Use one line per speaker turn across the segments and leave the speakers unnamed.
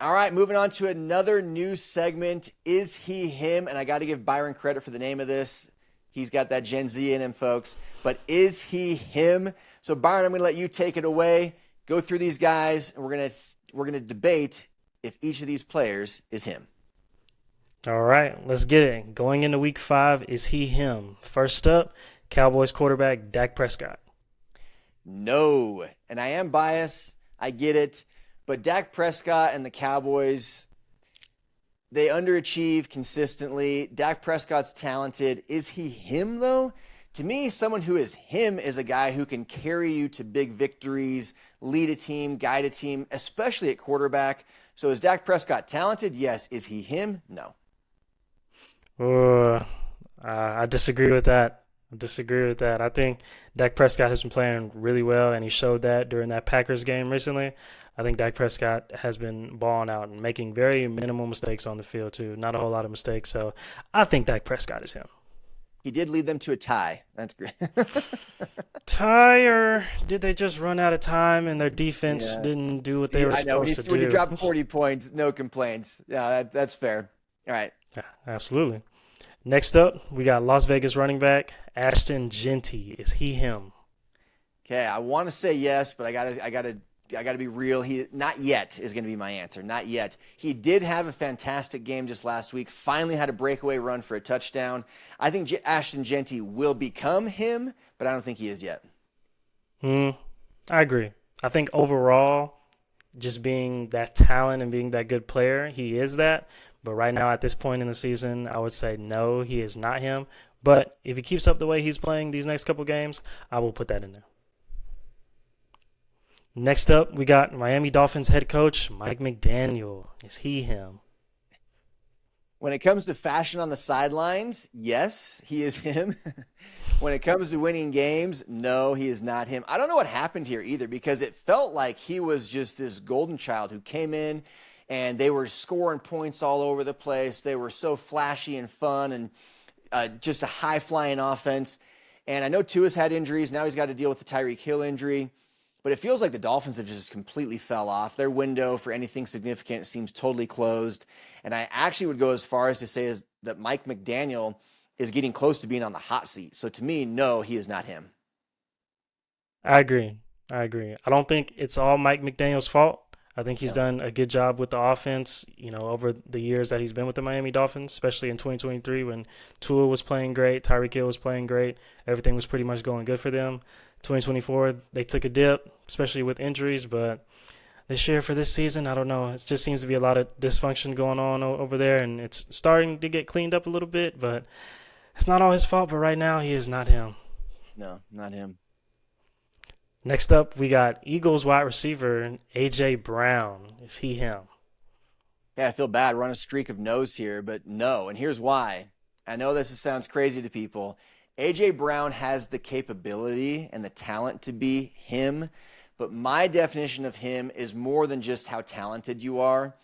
All right, moving on to another new segment. Is he him? And I got to give Byron credit for the name of this. He's got that Gen Z in him, folks. But is he him? So Byron, I'm going to let you take it away. Go through these guys, and we're gonna debate if each of these players is him.
All right, let's get it. Going into week 5, is he him? First up, Cowboys quarterback Dak Prescott.
No, and I am biased. I get it, but Dak Prescott and the Cowboys, they underachieve consistently. Dak Prescott's talented. Is he him, though? To me, someone who is him is a guy who can carry you to big victories, lead a team, guide a team, especially at quarterback. So is Dak Prescott talented? Yes. Is he him? No.
Uh, I disagree with that. I think Dak Prescott has been playing really well, and he showed that during that Packers game recently. I think Dak Prescott has been balling out and making very minimal mistakes on the field, too. Not a whole lot of mistakes. So I think Dak Prescott is him.
He did lead them to a tie. That's great.
Tie, or did they just run out of time and their defense
Yeah.
didn't do what they were
I know.
supposed to
When you
do?
drop 40 points, no complaints. Yeah, that's fair. All right.
Yeah, absolutely. Next up, we got Las Vegas running back Ashton Genty. Is he him?
Okay, I want to say yes, but I gotta be real. He not yet is going to be my answer. Not yet. He did have a fantastic game just last week. Finally had a breakaway run for a touchdown. I think Ashton Genty will become him, but I don't think he is yet.
Hmm, I agree. I think overall, just being that talent and being that good player, he is that. But right now, at this point in the season, I would say no, he is not him. But if he keeps up the way he's playing these next couple games, I will put that in there. Next up, we got Miami Dolphins head coach Mike McDaniel. Is he him?
When it comes to fashion on the sidelines, yes, he is him. When it comes to winning games, no, he is not him. I don't know what happened here either because it felt like he was just this golden child who came in and they were scoring points all over the place. They were so flashy and fun and just a high flying offense. And I know Tua's had injuries. Now he's got to deal with the Tyreek Hill injury. But it feels like the Dolphins have just completely fell off. Their window for anything significant seems totally closed. And I actually would go as far as to say is that Mike McDaniel is getting close to being on the hot seat. So to me, no, he is not him.
I agree. I don't think it's all Mike McDaniel's fault. I think he's
No.
done a good job with the offense, over the years that he's been with the Miami Dolphins, especially in 2023 when Tua was playing great, Tyreek Hill was playing great. Everything was pretty much going good for them. 2024, they took a dip, especially with injuries, but this year for this season, I don't know. It just seems to be a lot of dysfunction going on over there, and it's starting to get cleaned up a little bit, but it's not all his fault, but right now he is not him.
No, not him.
Next up, we got Eagles wide receiver A.J. Brown. Is he him?
Yeah, I feel bad. We're on a streak of no's here, but no. And here's why. I know this sounds crazy to people. AJ Brown has the capability and the talent to be him, but my definition of him is more than just how talented you are.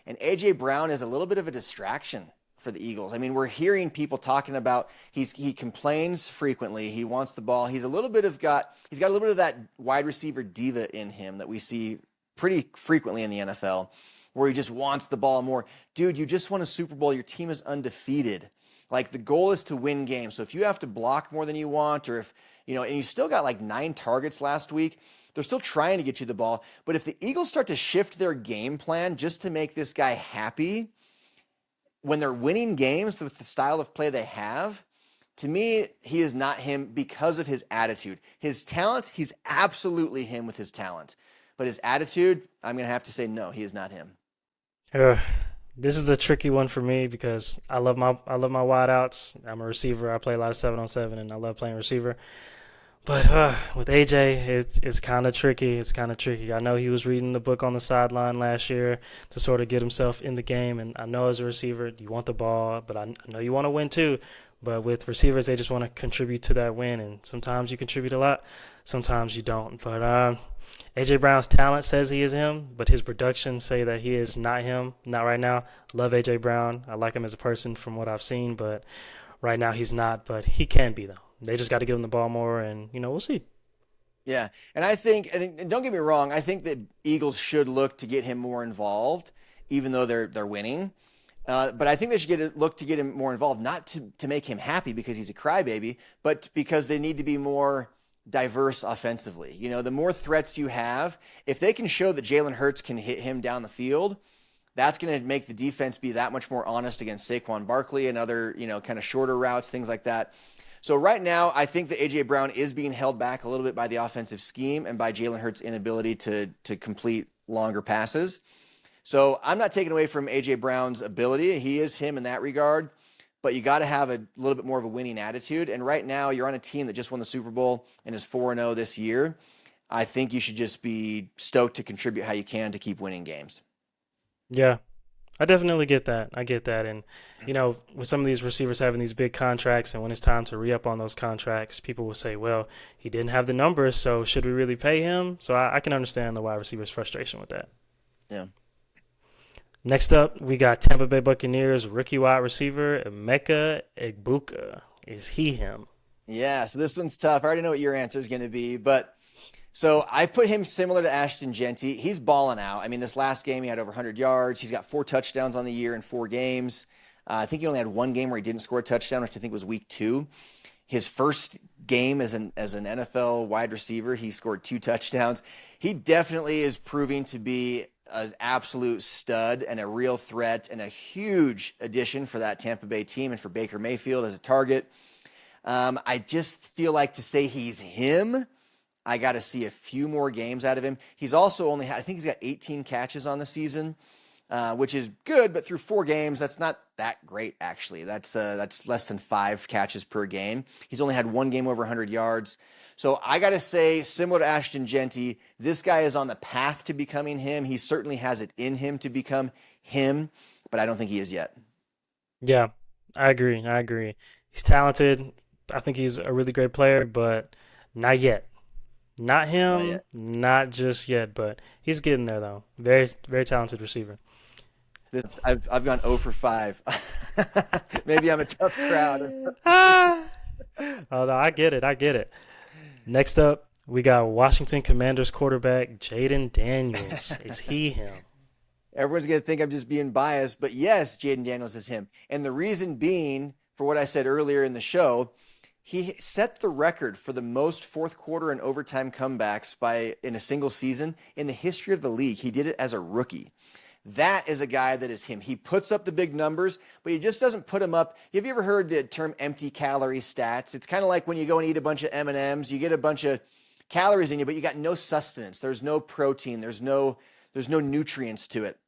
And AJ Brown is a little bit of a distraction for the Eagles. I mean, we're hearing people talking about he complains frequently. He wants the ball. He's got a little bit of that wide receiver diva in him that we see pretty frequently in the NFL, where he just wants the ball more. Dude, you just won a Super Bowl. Your team is undefeated. Like the goal is to win games. So if you have to block more than you want, or if, and you still got like 9 targets last week, they're still trying to get you the ball. But if the Eagles start to shift their game plan just to make this guy happy when they're winning games with the style of play they have, to me, he is not him because of his attitude. His talent, he's absolutely him with his talent. But his attitude, I'm going to have to say no, he is not him.
Uh, this is a tricky one for me because I love my wideouts. I'm a receiver. I play a lot of 7-on-7, and I love playing receiver. But with AJ, it's kind of tricky. It's kind of tricky. I know he was reading the book on the sideline last year to sort of get himself in the game. And I know as a receiver, you want the ball, but I know you want to win too. But with receivers, they just want to contribute to that win. And sometimes you contribute a lot, sometimes you don't. But AJ Brown's talent says he is him, but his production say that he is not him. Not right now. Love AJ Brown. I like him as a person from what I've seen, but right now he's not. But he can be though. They just got to give him the ball more, and we'll see.
Yeah, and I think, and don't get me wrong, I think that Eagles should look to get him more involved even though they're winning. But I think they should look to get him more involved, not to make him happy because he's a crybaby, but because they need to be more diverse offensively. You know, the more threats you have, if they can show that Jalen Hurts can hit him down the field, that's going to make the defense be that much more honest against Saquon Barkley and other, you know, kind of shorter routes, things like that. So right now, I think that A.J. Brown is being held back a little bit by the offensive scheme and by Jalen Hurts' inability to complete longer passes. So I'm not taking away from A.J. Brown's ability. He is him in that regard, but you got to have a little bit more of a winning attitude. And right now, you're on a team that just won the Super Bowl and is 4-0 this year. I think you should just be stoked to contribute how you can to keep winning games.
Yeah, I definitely get that. I get that. And, with some of these receivers having these big contracts, and when it's time to re up on those contracts, people will say, well, he didn't have the numbers, so should we really pay him? So I can understand the wide receiver's frustration with that.
Yeah.
Next up, we got Tampa Bay Buccaneers rookie wide receiver Emeka Egbuka. Is he him?
Yeah, so this one's tough. I already know what your answer is going to be, but so I put him similar to Ashton Genty. He's balling out. I mean, this last game he had over 100 yards. He's got 4 touchdowns on the year in 4 games. I think he only had 1 game where he didn't score a touchdown, which I think was week 2. His first game as an NFL wide receiver, he scored 2 touchdowns. He definitely is proving to be an absolute stud and a real threat and a huge addition for that Tampa Bay team and for Baker Mayfield as a target. I just feel like to say he's him, I got to see a few more games out of him. He's also only had, I think he's got 18 catches on the season, which is good, but through 4 games, that's not that great, actually. That's less than 5 catches per game. He's only had 1 game over 100 yards. So I got to say, similar to Ashton Genty, this guy is on the path to becoming him. He certainly has it in him to become him, but I don't think he is yet.
Yeah, I agree. I agree. He's talented. I think he's a really great player, but not yet. Not
Not
him,
yet.
not just yet, but he's getting there though. Very, very talented receiver.
I've gone 0 for 5. Maybe I'm a tough crowd.
Ah! Oh no, I get it. I get it. Next up, we got Washington Commanders quarterback Jaden Daniels. Is he him?
Everyone's going to think I'm just being biased, but yes, Jaden Daniels is him. And the reason being, for what I said earlier in the show, he set the record for the most fourth quarter and overtime comebacks in a single season in the history of the league. He did it as a rookie. That is a guy that is him. He puts up the big numbers, but he just doesn't put them up. Have you ever heard the term empty calorie stats? It's kind of like when you go and eat a bunch of M&Ms, you get a bunch of calories in you, but you got no sustenance. There's no protein. There's no nutrients to it.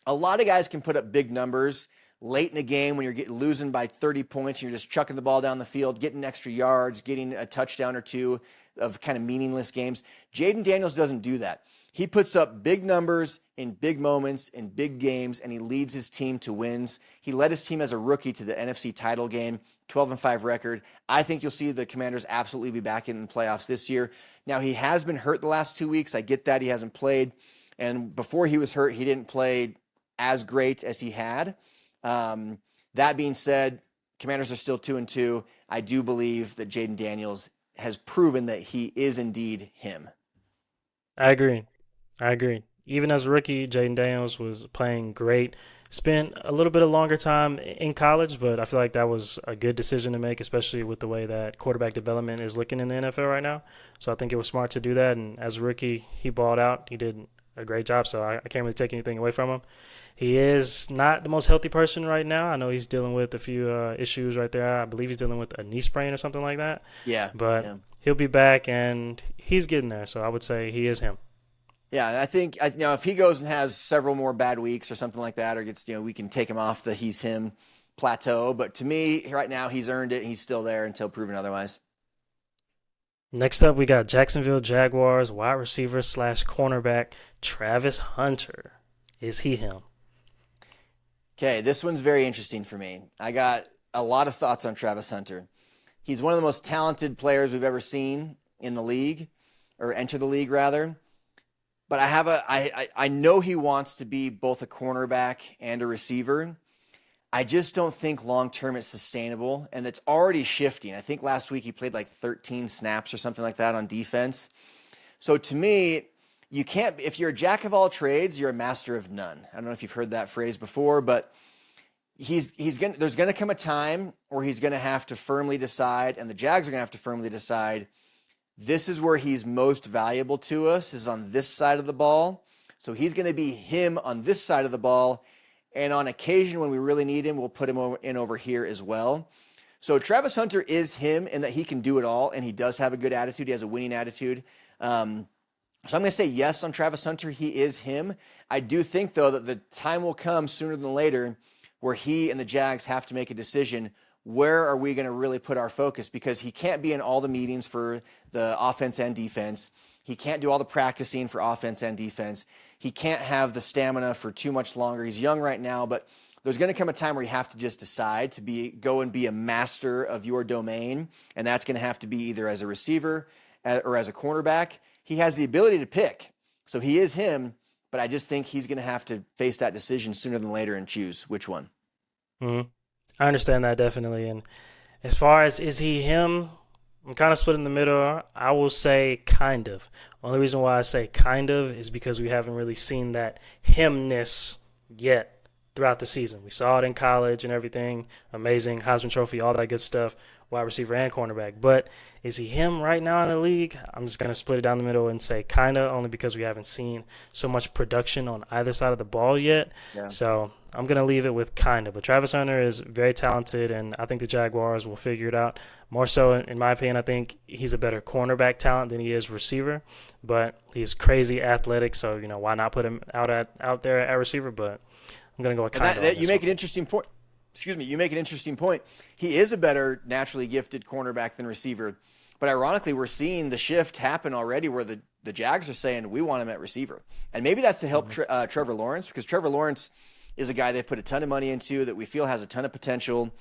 A lot of guys can put up big numbers late in a game when you're losing by 30 points, and you're just chucking the ball down the field, getting extra yards, getting a touchdown or 2 of kind of meaningless games. Jaden Daniels doesn't do that. He puts up big numbers in big moments, in big games, and he leads his team to wins. He led his team as a rookie to the NFC title game, 12-5 record. I think you'll see the Commanders absolutely be back in the playoffs this year. Now, he has been hurt the last 2 weeks. I get that. He hasn't played. And before he was hurt, he didn't play as great as he had. That being said, Commanders are still 2-2. I do believe that Jaden Daniels has proven that he is indeed him.
I agree. I agree. Even as a rookie, Jaden Daniels was playing great. Spent a little bit of longer time in college, but I feel like that was a good decision to make, especially with the way that quarterback development is looking in the NFL right now. So I think it was smart to do that. And as a rookie, he balled out. He did a great job, so I can't really take anything away from him. He is not the most healthy person right now. I know he's dealing with a few issues right there. I believe he's dealing with a knee sprain or something like that.
Yeah.
But
Yeah.
he'll be back, and he's getting there. So I would say he is him.
Yeah, I think if he goes and has several more bad weeks or something like that, or gets we can take him off the he's him plateau. But to me, right now, he's earned it. He's still there until proven otherwise.
Next up, we got Jacksonville Jaguars wide receiver / cornerback Travis Hunter. Is he him?
Okay, this one's very interesting for me. I got a lot of thoughts on Travis Hunter. He's one of the most talented players we've ever seen in the league, or enter the league rather. But I know he wants to be both a cornerback and a receiver. I just don't think long-term it's sustainable, and it's already shifting. I think last week he played like 13 snaps or something like that on defense. So to me, you can't, if you're a jack of all trades, you're a master of none. I don't know if you've heard that phrase before, but there's gonna come a time where he's gonna have to firmly decide, and the Jags are gonna have to firmly decide, this is where he's most valuable to us, is on this side of the ball. So he's gonna be him on this side of the ball, and on occasion when we really need him, we'll put him over here as well. So Travis Hunter is him in that he can do it all, and he does have a good attitude. He has a winning attitude. So I'm going to say yes on Travis Hunter. He is him. I do think, though, that the time will come sooner than later where he and the Jags have to make a decision. Where are we going to really put our focus? Because he can't be in all the meetings for the offense and defense. He can't do all the practicing for offense and defense. He can't have the stamina for too much longer. He's young right now, but there's going to come a time where you have to just decide to go and be a master of your domain, and that's going to have to be either as a receiver or as a cornerback. He has the ability to pick, so he is him, but I just think he's going to have to face that decision sooner than later and choose which one.
Mm-hmm. I understand that definitely. And as far as is he him, I'm kind of split in the middle. I will say kind of. Only reason why I say kind of is because we haven't really seen that himness yet throughout the season. We saw it in college and everything. Amazing. Heisman Trophy, all that good stuff. Wide receiver and cornerback. But is he him right now in the league? I'm just going to split it down the middle and say kind of, only because we haven't seen so much production on either side of the ball yet.
Yeah.
So I'm going to leave it with kind of. But Travis Hunter is very talented, and I think the Jaguars will figure it out. More so, in my opinion, I think he's a better cornerback talent than he is receiver. But he's crazy athletic, so why not put him out there at receiver? But I'm going to go with kind of.
You make an interesting point. Excuse me, you make an interesting point. He is a better naturally gifted cornerback than receiver. But ironically, we're seeing the shift happen already where the Jags are saying we want him at receiver. And maybe that's to help Trevor Lawrence, because Trevor Lawrence is a guy they've put a ton of money into, that we feel has a ton of potential,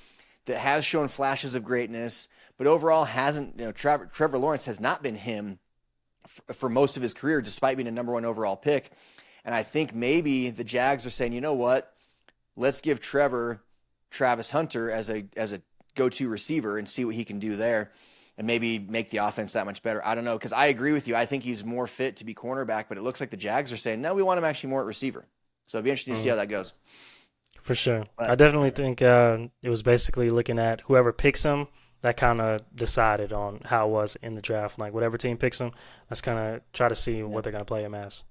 that has shown flashes of greatness, but overall hasn't, Trevor Lawrence has not been him for most of his career, despite being a number 1 overall pick. And I think maybe the Jags are saying, you know what, let's give Travis Hunter as a go-to receiver and see what he can do there, and maybe make the offense that much better. I don't know, because I agree with you. I think he's more fit to be cornerback, but it looks like the Jags are saying, no, we want him actually more at receiver. So it'd be interesting to see how that goes.
For sure.
But
I definitely think it was basically looking at whoever picks him, that kind of decided on how it was in the draft. Like whatever team picks him, let's kind of try to see what they're going to play him as.